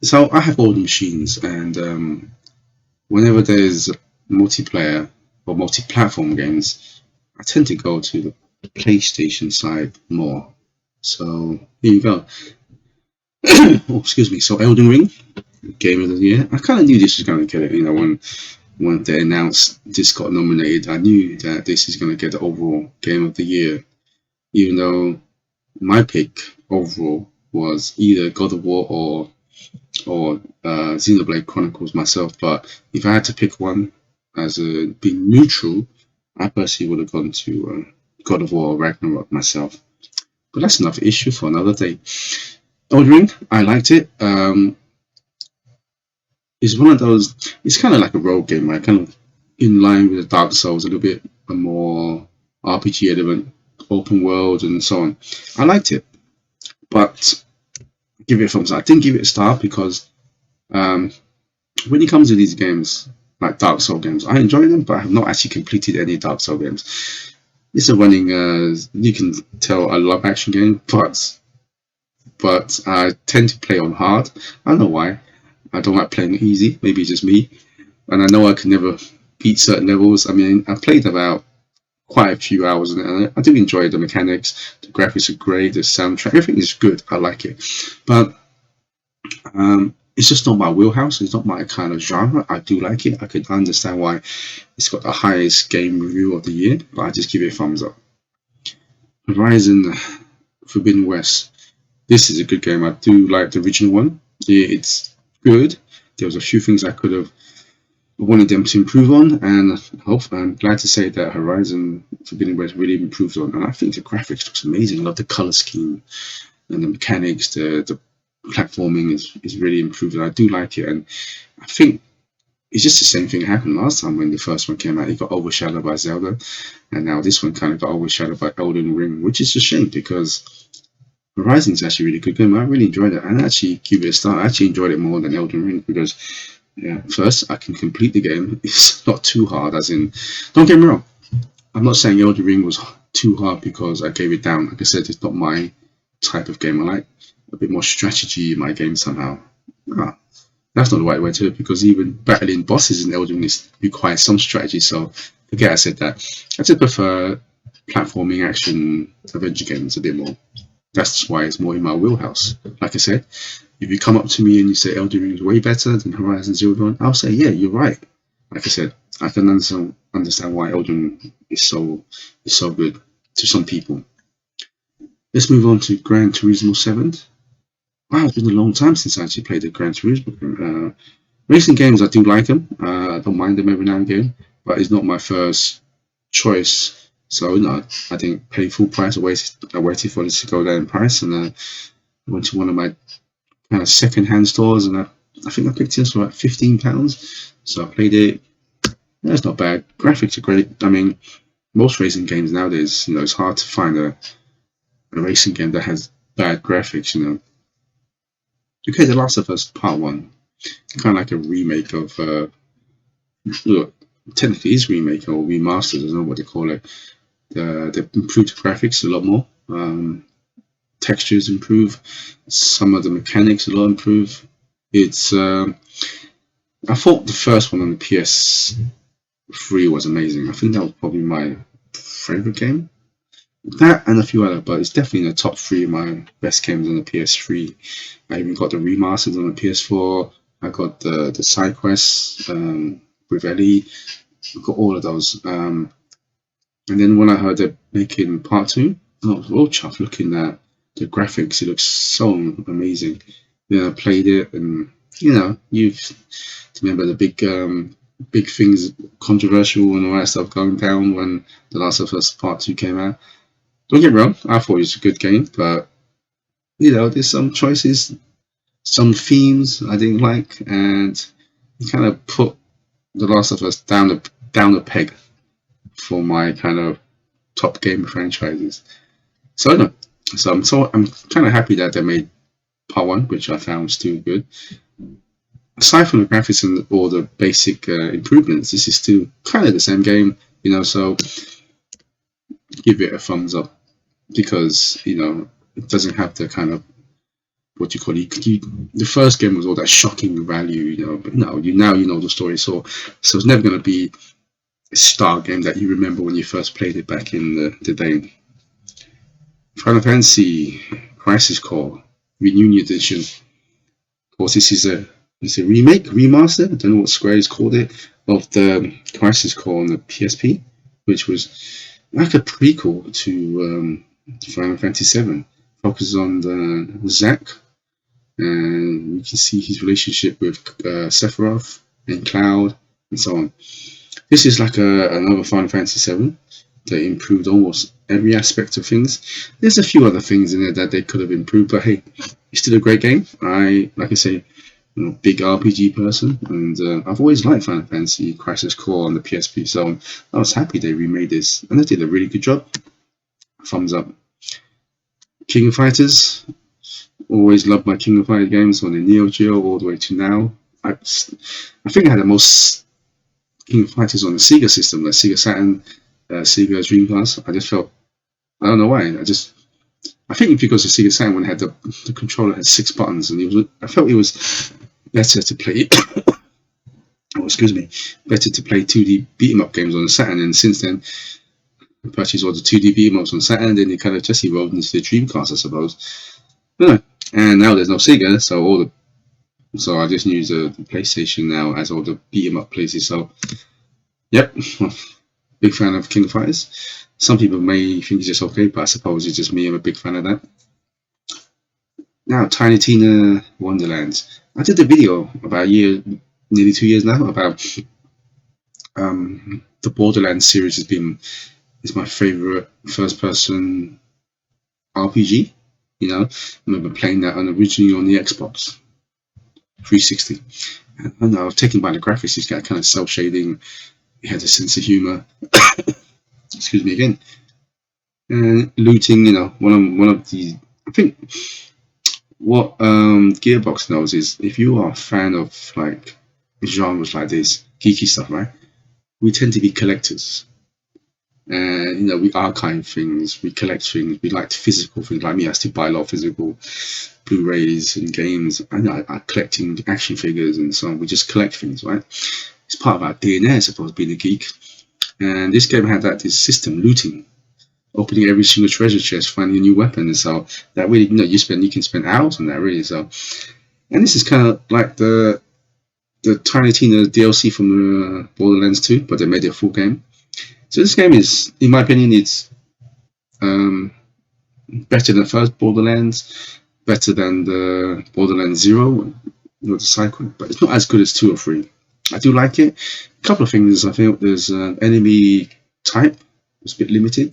So I have older machines, and whenever there's multiplayer or multi-platform games, I tend to go to the PlayStation side more. So here you go. Oh, excuse me. So Elden Ring, Game of the Year. I kind of knew this was going to get it. When they announced this got nominated, I knew that this is going to get the overall Game of the Year. Even though my pick overall was either God of War or Xenoblade Chronicles myself. But if I had to pick one as a being neutral, I personally would have gone to God of War or Ragnarok myself. But that's another issue for another day. Elden Ring, I liked it. It's one of those. It's kind of like a role game, right? Kind of in line with the Dark Souls, a little bit a more RPG element, open world, and so on. I liked it, but give it a thumbs up. I didn't give it a star because um, when it comes to these games, like Dark Souls games, I enjoy them, but I have not actually completed any Dark Souls games. It's a running, you can tell I love action games, but I tend to play on hard. I don't know why. I don't like playing easy. Maybe it's just me. And I know I can never beat certain levels. I mean, I've played about quite a few hours and I do enjoy the mechanics. The graphics are great. The soundtrack, everything is good. I like it, but it's just not my wheelhouse. It's not my kind of genre. I do like it. I can understand why it's got the highest game review of the year, but I just give it a thumbs up. Horizon Forbidden West. This is a good game. I do like the original one. It's good. There was a few things I could have wanted them to improve on, and I'm glad to say that Horizon Forbidden West really improved on. And I think the graphics looks amazing. I love the color scheme and the mechanics. The platforming is really improved, and I do like it. And I think it's just the same thing happened last time when the first one came out. It got overshadowed by Zelda, and now this one kind of got overshadowed by Elden Ring, which is a shame because Horizon is actually a really good game. I really enjoyed it, and I actually give it a start. I actually enjoyed it more than Elden Ring because, yeah, first I can complete the game. It's not too hard, as in, don't get me wrong. I'm not saying Elden Ring was too hard because I gave it down. Like I said, it's not my type of game. I like a bit more strategy in my game somehow. Ah, that's not the right way to it because even battling bosses in Elden Ring requires some strategy. So forget I said that. I just prefer platforming action adventure games a bit more. That's why it's more in my wheelhouse. Like I said, if you come up to me and you say Elden Ring is way better than Horizon Zero Dawn, I'll say, yeah, you're right. Like I said, I can understand why Elden Ring is so good to some people. Let's move on to Gran Turismo 7. Wow, it's been a long time since I actually played the Gran Turismo game. Racing games, I do like them. I don't mind them every now and again, but it's not my first choice. So, I didn't pay full price. I waited for this to go down in price, and I went to one of my kind of second-hand stores, and I think I picked it up for about £15. So I played it. That's not bad. Graphics are great. I mean, most racing games nowadays, it's hard to find a racing game that has bad graphics. Okay, The Last of Us Part 1, kind of like a remake of, look, technically it's remake or remastered, I don't know what they call it. They've improved the graphics a lot more. Textures improve. Some of the mechanics a lot improve. It's I thought the first one on the PS3 was amazing. I think that was probably my favorite game. That and a few other, but it's definitely in the top three of my best games on the PS3. I even got the remasters on the PS4. I got the side quests with Ellie. I got all of those. And then when I heard they're making part two, I was all chuffed looking at the graphics. It looks so amazing. I played it, and you remember the big things, controversial and all that stuff going down when The Last of Us Part 2 came out. Don't get me wrong, I thought it was a good game, but there's some choices, some themes I didn't like, and it kind of put The Last of Us down the peg for my kind of top game franchises. So no, I'm kind of happy that they made part one, which I found still good. Aside from the graphics and all the basic improvements, this is still kind of the same game, So give it a thumbs up because it doesn't have the kind of what do you call it? The first game was all that shocking value, but no, you know the story, so it's never going to be a star game that you remember when you first played it back in the day. Final Fantasy Crisis Core Reunion Edition. Of course, this is a remake, remaster. I don't know what Square has called it, of the Crisis Core on the PSP, which was like a prequel to Final Fantasy VII. Focuses on the Zack, and you can see his relationship with Sephiroth and Cloud and so on. This is like another Final Fantasy VII that improved almost every aspect of things. There's a few other things in there that they could have improved, but hey, it's still a great game. Like I say, big RPG person, and I've always liked Final Fantasy Crisis Core on the PSP, so I was happy they remade this, and they did a really good job. Thumbs up. King of Fighters, always loved my King of Fighters games on the Neo Geo all the way to now. I think I had the most King of Fighters on the Sega system, like Sega Saturn, Sega Dreamcast. I don't know why. I think because the Sega Saturn one had the controller had 6 buttons, and I felt it was better to play. Oh, excuse me, better to play 2D beat 'em up games on the Saturn. And since then, I purchased all the 2D beat 'em ups on Saturn. Then it kind of just evolved into the Dreamcast, I suppose. Anyway, and now there's no Sega, so I just use the PlayStation now as all the beat 'em up places. So, yep, big fan of King of Fighters. Some people may think it's just okay, but I suppose it's just me. I'm a big fan of that. Now, Tiny Tina Wonderlands. I did a video about a year, nearly 2 years now, about the Borderlands series is my favorite first-person RPG. I remember playing that originally on the Xbox 360. And I was taken by the graphics. It's got kind of cel shading. It had a sense of humor. Excuse me again. And looting, one of the. I think what Gearbox knows is if you are a fan of like genres like this, geeky stuff, right? We tend to be collectors. And we archive things, we collect things, we like physical things. Like me, I still buy a lot of physical Blu-rays and games. I collecting action figures and so on. We just collect things, right? It's part of our DNA, I suppose, being a geek. And this game had this system, looting, opening every single treasure chest, finding a new weapon, and so that really, you can spend hours on that, really. So, and this is kind of like the Tiny Tina DLC from the Borderlands 2, but they made it a full game. So this game is, in my opinion, it's better than the first Borderlands, better than the Borderlands 0, the cycle, but it's not as good as 2 or 3. I do like it. A couple of things. I think there's an enemy type. It's a bit limited.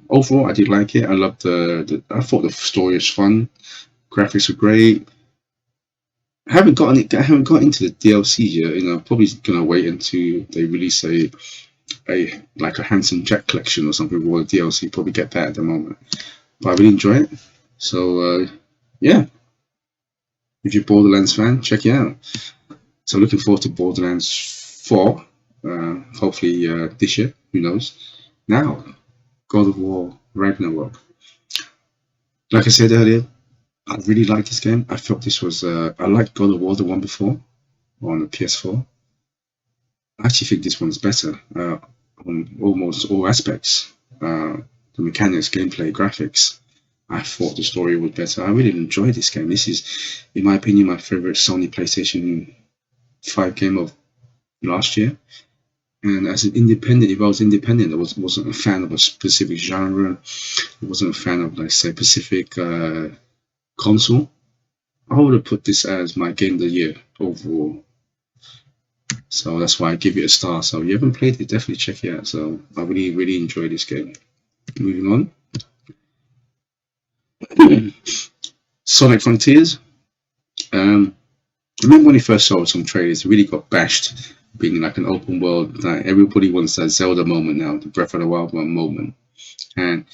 Overall, I did like it. I loved I thought the story was fun. Graphics were great. I haven't got into the DLC yet. Probably gonna wait until they release a Handsome Jack collection or something with all the DLC. Probably get that at the moment. But I really enjoy it. So yeah, if you're a Borderlands fan, check it out. So looking forward to Borderlands 4. Hopefully this year. Who knows? Now, God of War Ragnarok. Like I said earlier, I really liked this game. I felt this was I liked God of War, the one before, on the PS4. I actually think this one's better on almost all aspects. The mechanics, gameplay, graphics. I thought the story was better. I really enjoyed this game. This is, in my opinion, my favorite Sony PlayStation 5 game of last year. And as an independent, if I was independent, I wasn't a fan of a specific genre. I wasn't a fan of, like, say, Pacific console. I would have put this as my game of the year overall. So that's why I give it a star. So if you haven't played it, definitely check it out. So I really, really enjoyed this game. Moving on. Sonic Frontiers. I remember when he first saw some trailers, it really got bashed, being like an open world. Like everybody wants that Zelda moment now, the Breath of the Wild moment. And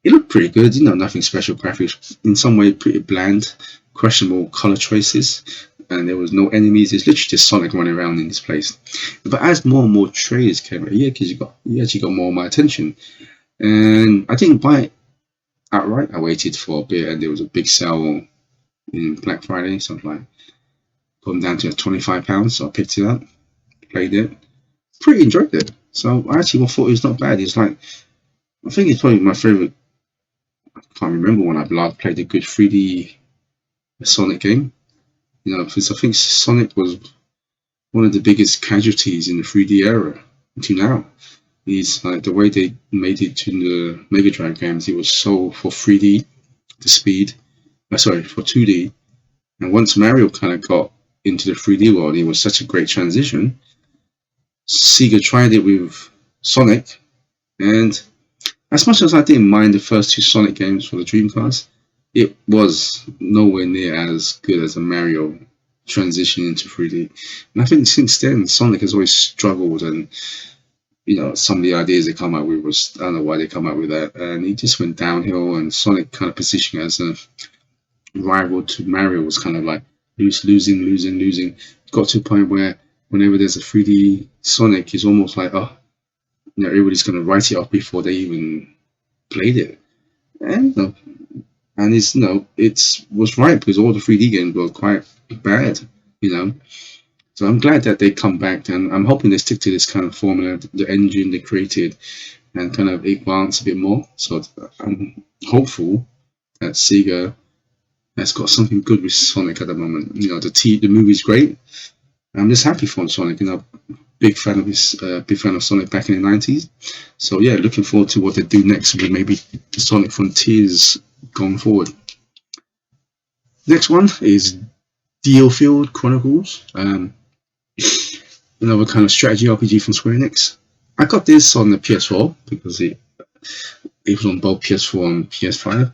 it looked pretty good, nothing special graphics. In some way, pretty bland, questionable color choices, and there was no enemies. It's literally just Sonic running around in this place. But as more and more trailers came out, because you actually got more of my attention, and I didn't buy it outright. I waited for a bit, and there was a big sale in Black Friday, so like gone down to £25, so I picked it up, played it, pretty enjoyed it. So I actually thought it was not bad. It's like, I think it's probably my favorite. I can't remember when I've last played a good 3D Sonic game. You know, because I think Sonic was one of the biggest casualties in the 3D era until now. Is like the way they made it to the Mega Drive games. It was so for 3D, the speed. Sorry, for 2D. And once Mario kind of got into the 3D world, it was such a great transition. Sega tried it with Sonic, and as much as I didn't mind the first two Sonic games for the Dreamcast, it was nowhere near as good as a Mario transition into 3D. And I think since then, Sonic has always struggled, and you know, some of the ideas they come out with was, I don't know why they come out with that, and it just went downhill. And Sonic kind of positioned as a rival to Mario was kind of like losing. Got to a point where whenever there's a 3D Sonic, it's almost like, oh, you know, everybody's gonna write it off before they even played it. And you know, and it's, you know, it was right because all the 3D games were quite bad, you know. So I'm glad that they come back, and I'm hoping they stick to this kind of formula, the engine they created, and kind of advance a bit more. So I'm hopeful that Sega has got something good with Sonic at the moment. You know, the movie's great. I'm just happy for Sonic. You know, big fan of Sonic back in the '90s. So yeah, looking forward to what they do next with maybe the Sonic Frontiers going forward. Next one is Field Chronicles. Another kind of strategy RPG from Square Enix. I got this on the PS4 because it was on both PS4 and PS5.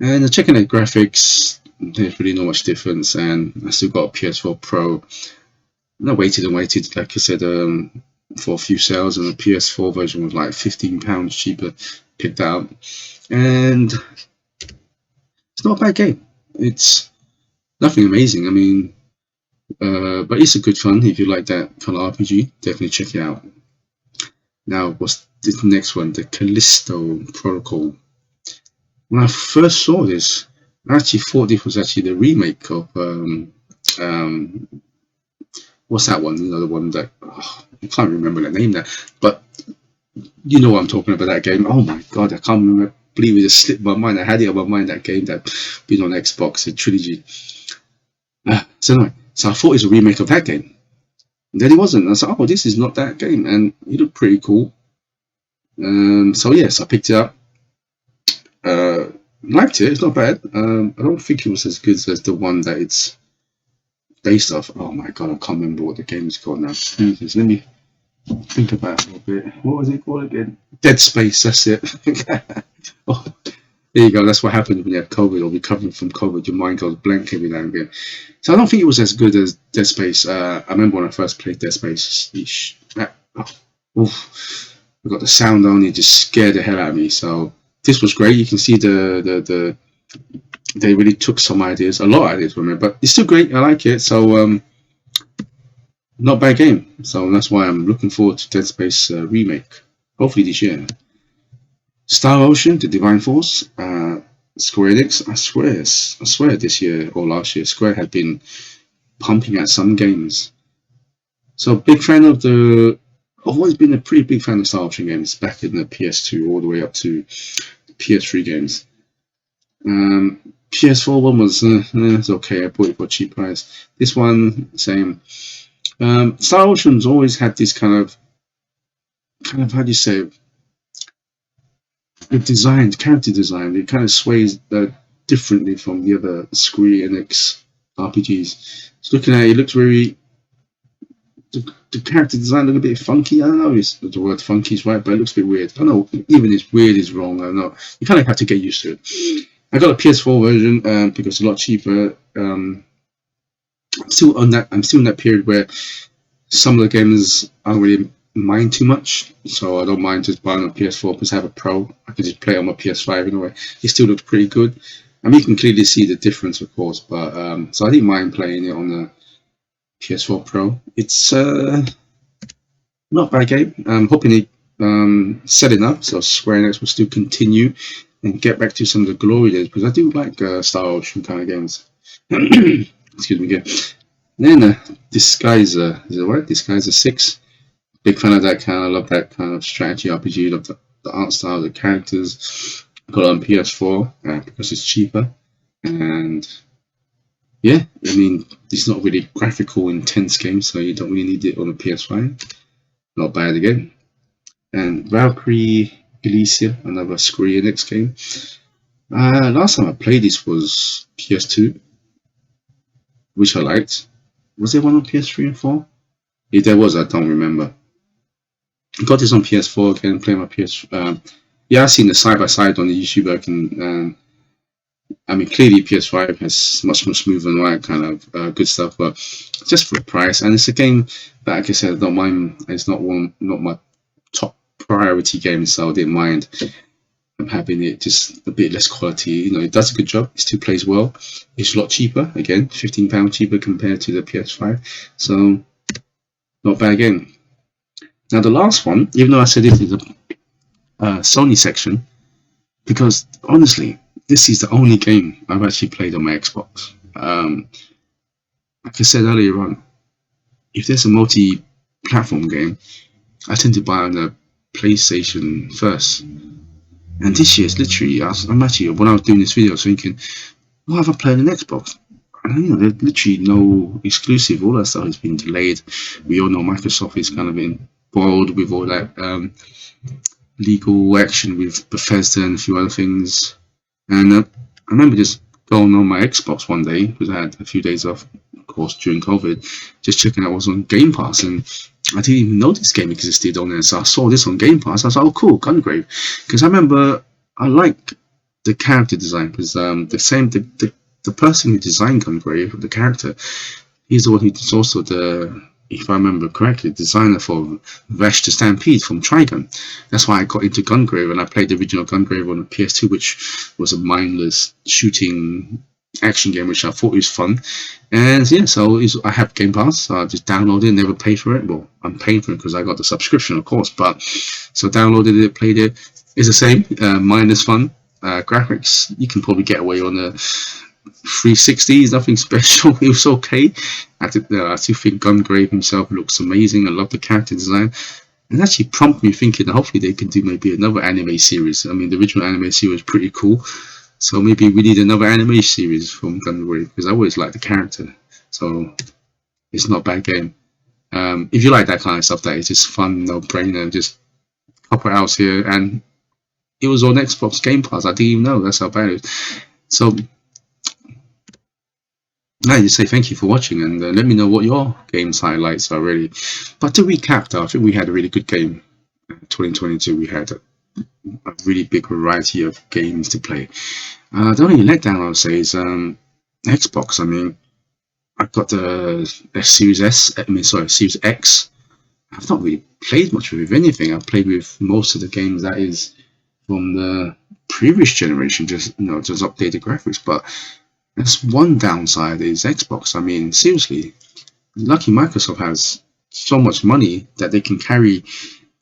And checking the graphics, there's really not much difference. And I still got a PS4 Pro. And I waited, like I said, for a few sales, and the PS4 version was like £15 cheaper. Picked that up, and it's not a bad game. It's nothing amazing. I mean, but it's a good fun if you like that kind of RPG. Definitely check it out. Now, what's the next one? The Callisto Protocol. When I first saw this, I actually thought this was actually the remake of um, what's that one? You know, the one that, oh, I can't remember the name now, but you know what I'm talking about. That game. Oh my god, I can't remember. Believe it just slipped my mind. I had it on my mind, that game that been on Xbox, the trilogy. So anyway, so I thought it was a remake of that game. And then it wasn't. I was like, oh, this is not that game, and it looked pretty cool. So yes, I picked it up. Liked it. It's not bad. I don't think it was as good as the one that it's based off. Oh my god, I can't remember what the game is called now. Jesus, let me think about it a little bit. What was it called again? Dead Space. That's it. Oh, there you go. That's what happens when you have COVID or recovering from COVID. Your mind goes blank every now and again. So I don't think it was as good as Dead Space. I remember when I first played Dead Space. I got the sound on. It just scared the hell out of me. So this was great. You can see they really took some ideas, a lot of ideas from it, but it's still great. I like it. So not a bad game. So that's why I'm looking forward to Dead Space remake. Hopefully this year. Star Ocean, The Divine Force, Square Enix. I swear this year or last year, Square had been pumping out some games. So big fan of I've always been a pretty big fan of Star Ocean games back in the PS2 all the way up to PS3 games. PS4 one was it's okay. I bought it for a cheap price. This one, same. Star Ocean's always had this kind of how do you say, the character design. It kind of sways differently from the other Square Enix RPGs. Just looking at it, it looks very. The character design look a bit funky. I don't know if the word funky is right, but it looks a bit weird. I don't know. Even if weird is wrong, I don't know. You kind of have to get used to it. I got a PS4 version because it's a lot cheaper. I'm still in that period where some of the games I don't really mind too much, so I don't mind just buying a PS4 because I have a Pro. I can just play it on my PS5 anyway. It still looks pretty good. I mean, you can clearly see the difference, of course, but so I didn't mind playing it on the PS4 Pro. It's not a bad game. I'm hoping it set enough so Square Enix will still continue and get back to some of the glory days, because I do like Star Ocean kind of games. Excuse me again. Then Disguiser, is it right? Disguiser 6. Big fan of that kind. I love that kind of strategy RPG. Love the art style, the characters. Got it on PS4 because it's cheaper. And yeah, I mean, it's not really graphical intense game, so you don't really need it on a PS5. Not bad again. And Valkyrie Elysia, another Square Enix game. Last time I played this was PS2, which I liked. Was there one on PS3 and 4? If there was, I don't remember. Got this on PS4 again, play my PS. Yeah, I've seen the side by side on the YouTube. I mean, clearly PS5 has much more smooth and all that kind of good stuff, but just for the price, and it's a game that, like I said, I don't mind. It's not my top priority game, so I didn't mind. I'm having it just a bit less quality. You know, it does a good job. It still plays well. It's a lot cheaper. Again, £15 cheaper compared to the PS5. So not bad game. Now the last one, even though I said this is a Sony section, because honestly, this is the only game I've actually played on my Xbox. Like I said earlier on, if there's a multi-platform game, I tend to buy on the PlayStation first. And this year, it's literally, I'm actually, when I was doing this video, I was thinking, what have I played on Xbox? And, you know, there's literally no exclusive. All that stuff has been delayed. We all know Microsoft is kind of involved with all that legal action with Bethesda and a few other things. And I remember just going on my Xbox one day, because I had a few days off, of course, during COVID, just checking out what's on Game Pass. And I didn't even know this game existed on there. So I saw this on Game Pass. I was like, oh, cool, Gungrave. Because I remember I like the character design, because the person who designed Gungrave, the character, he's the one who's also the, if I remember correctly, designer for Vash the Stampede from Trigun. That's why I got into Gungrave, and I played the original Gungrave on the PS2, which was a mindless shooting action game, which I thought was fun. And yeah, so I have Game Pass, so I just downloaded it, never paid for it. Well, I'm paying for it because I got the subscription, of course, but so downloaded it, played it. It's the same, mindless fun. Graphics, you can probably get away on the 360s, nothing special. It was okay. I still think Gungrave himself looks amazing. I love the character design. And actually prompted me thinking that hopefully they can do maybe another anime series. I mean, the original anime series was pretty cool. So maybe we need another anime series from Gungrave, because I always like the character. So it's not a bad game. If you like that kind of stuff, that is just fun, no brainer, just couple hours here. And it was on Xbox Game Pass. I didn't even know. That's how bad it is. So I just say thank you for watching, and let me know what your games highlights are really. But to recap, though, I think we had a really good game. 2022, we had a really big variety of games to play. The only letdown I would say is Xbox. I mean, I've got the Series S. I mean, sorry, Series X. I've not really played much with anything. I've played with most of the games that is from the previous generation, just updated graphics. But that's one downside is Xbox. I mean, seriously, lucky Microsoft has so much money that they can carry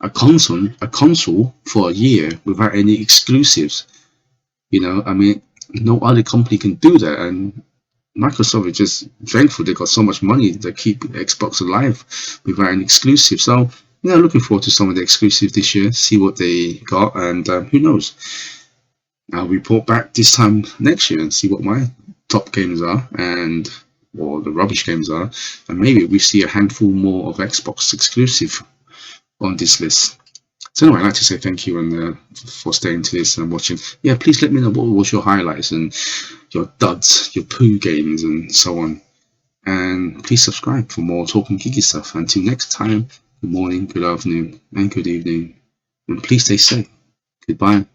a console for a year without any exclusives. I mean, no other company can do that, and Microsoft is just thankful they got so much money to keep Xbox alive without an exclusive. So, looking forward to some of the exclusives this year, see what they got, and who knows. I'll report back this time next year and see what my top games are or the rubbish games are, and maybe we see a handful more of Xbox exclusive on this list. So anyway, I'd like to say thank you and for staying to this and watching. Yeah, please let me know what was your highlights and your duds, your poo games and so on. And please subscribe for more Talking Geeky stuff. Until next time, good morning, good afternoon and good evening. And please stay safe. Goodbye.